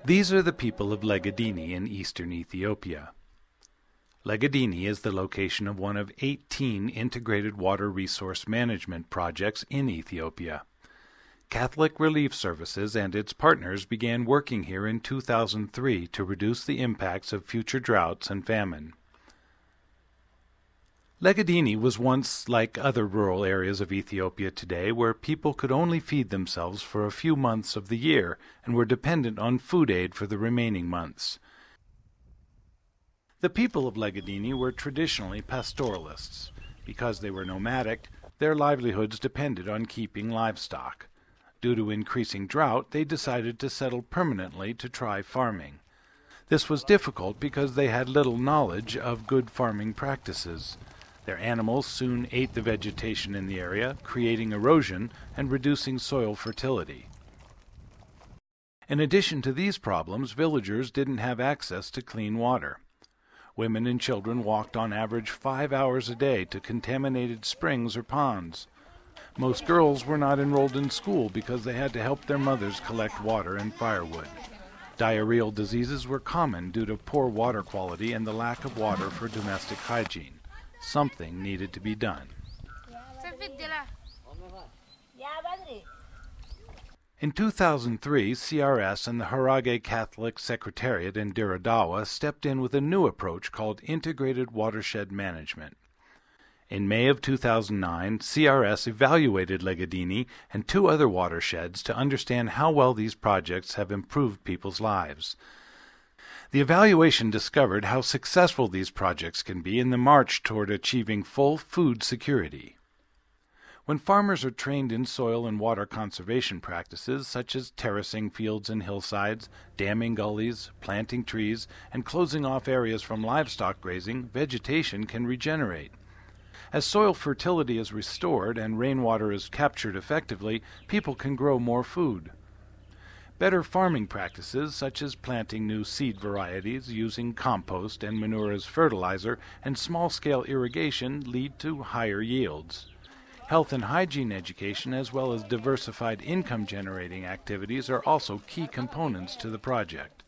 These are the people of Legadini in eastern Ethiopia. Legadini is the location of one of 18 integrated water resource management projects in Ethiopia. Catholic Relief Services and its partners began working here in 2003 to reduce the impacts of future droughts and famine. Legadini was once like other rural areas of Ethiopia today, where people could only feed themselves for a few months of the year and were dependent on food aid for the remaining months. The people of Legadini were traditionally pastoralists. Because they were nomadic, their livelihoods depended on keeping livestock. Due to increasing drought, they decided to settle permanently to try farming. This was difficult because they had little knowledge of good farming practices. Their animals soon ate the vegetation in the area, creating erosion and reducing soil fertility. In addition to these problems, villagers didn't have access to clean water. Women and children walked on average 5 hours a day to contaminated springs or ponds. Most girls were not enrolled in school because they had to help their mothers collect water and firewood. Diarrheal diseases were common due to poor water quality and the lack of water for domestic hygiene. Something needed to be done. In 2003, CRS and the Harage Catholic Secretariat in Diradawa stepped in with a new approach called Integrated Watershed Management. In May of 2009, CRS evaluated Legadini and 2 other watersheds to understand how well these projects have improved people's lives. The evaluation discovered how successful these projects can be in the march toward achieving full food security. When farmers are trained in soil and water conservation practices such as terracing fields and hillsides, damming gullies, planting trees, and closing off areas from livestock grazing, vegetation can regenerate. As soil fertility is restored and rainwater is captured effectively, people can grow more food. Better farming practices, such as planting new seed varieties, using compost and manure as fertilizer, and small-scale irrigation lead to higher yields. Health and hygiene education, as well as diversified income-generating activities, are also key components to the project.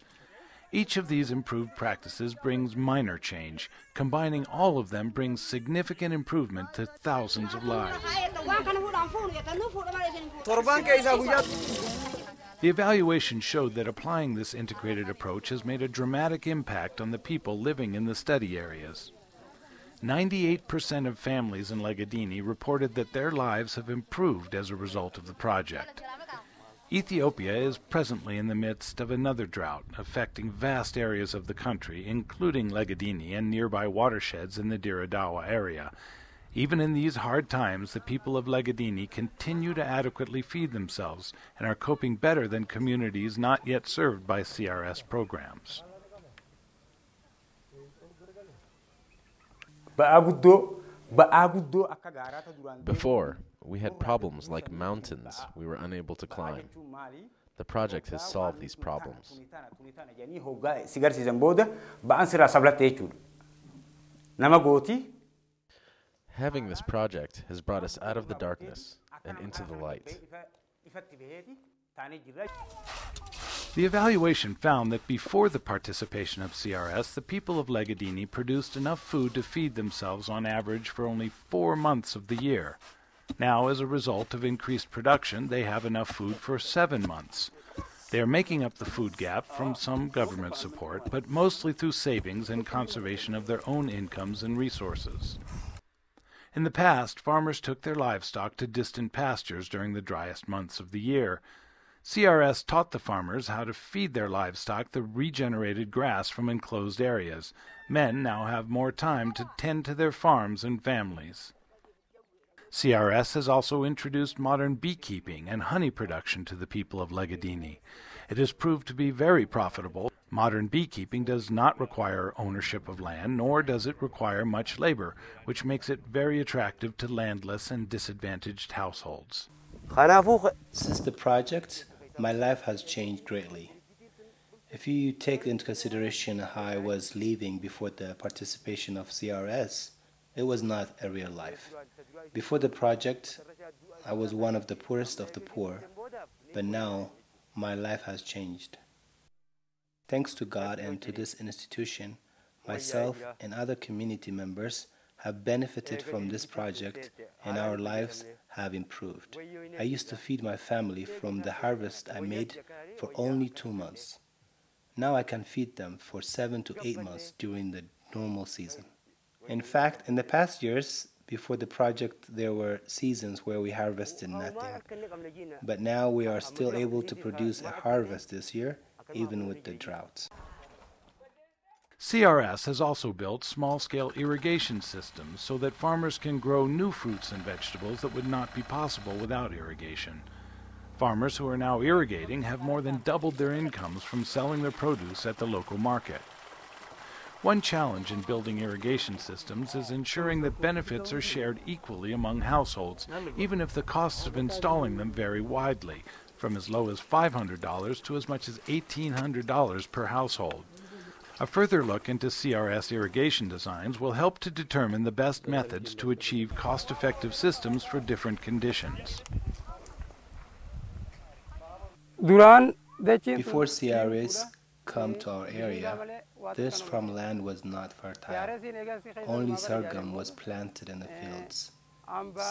Each of these improved practices brings minor change. Combining all of them brings significant improvement to thousands of lives. The evaluation showed that applying this integrated approach has made a dramatic impact on the people living in the study areas. 98% of families in Legadini reported that their lives have improved as a result of the project. Ethiopia is presently in the midst of another drought affecting vast areas of the country, including Legadini and nearby watersheds in the Diradawa area. Even in these hard times, the people of Legadini continue to adequately feed themselves and are coping better than communities not yet served by CRS programs. Before, we had problems like mountains we were unable to climb. The project has solved these problems. Having this project has brought us out of the darkness and into the light. The evaluation found that before the participation of CRS, the people of Legadini produced enough food to feed themselves on average for only 4 months of the year. Now, as a result of increased production, they have enough food for 7 months. They are making up the food gap from some government support, but mostly through savings and conservation of their own incomes and resources. In the past, farmers took their livestock to distant pastures during the driest months of the year. CRS taught the farmers how to feed their livestock the regenerated grass from enclosed areas. Men now have more time to tend to their farms and families. CRS has also introduced modern beekeeping and honey production to the people of Legadini. It has proved to be very profitable. Modern beekeeping does not require ownership of land, nor does it require much labor, which makes it very attractive to landless and disadvantaged households. Since the project, my life has changed greatly. If you take into consideration how I was living before the participation of CRS, it was not a real life. Before the project, I was one of the poorest of the poor, but now my life has changed. Thanks to God and to this institution, myself and other community members have benefited from this project and our lives have improved. I used to feed my family from the harvest I made for only 2 months. Now I can feed them for 7 to 8 months during the normal season. In fact, in the past years, before the project, there were seasons where we harvested nothing. But now we are still able to produce a harvest this year, even with the droughts. CRS has also built small-scale irrigation systems so that farmers can grow new fruits and vegetables that would not be possible without irrigation. Farmers who are now irrigating have more than doubled their incomes from selling their produce at the local market. One challenge in building irrigation systems is ensuring that benefits are shared equally among households, even if the costs of installing them vary widely, from as low as $500 to as much as $1,800 per household. A further look into CRS irrigation designs will help to determine the best methods to achieve cost-effective systems for different conditions. Before CRS come to our area, this farmland was not fertile. Only sorghum was planted in the fields.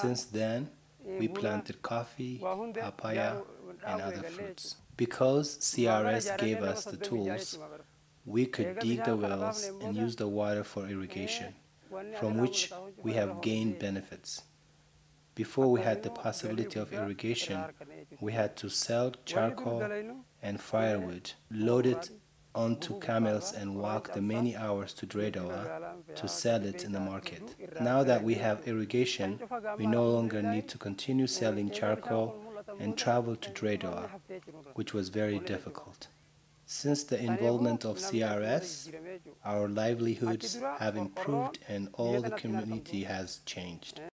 Since then, we planted coffee, papaya, and other fruits. Because CRS gave us the tools, we could dig the wells and use the water for irrigation, from which we have gained benefits. Before we had the possibility of irrigation, we had to sell charcoal and firewood, load it onto camels and walk the many hours to Dredawa to sell it in the market. Now that we have irrigation, we no longer need to continue selling charcoal and travel to Dredawa, which was very difficult. Since the involvement of CRS, our livelihoods have improved and all the community has changed.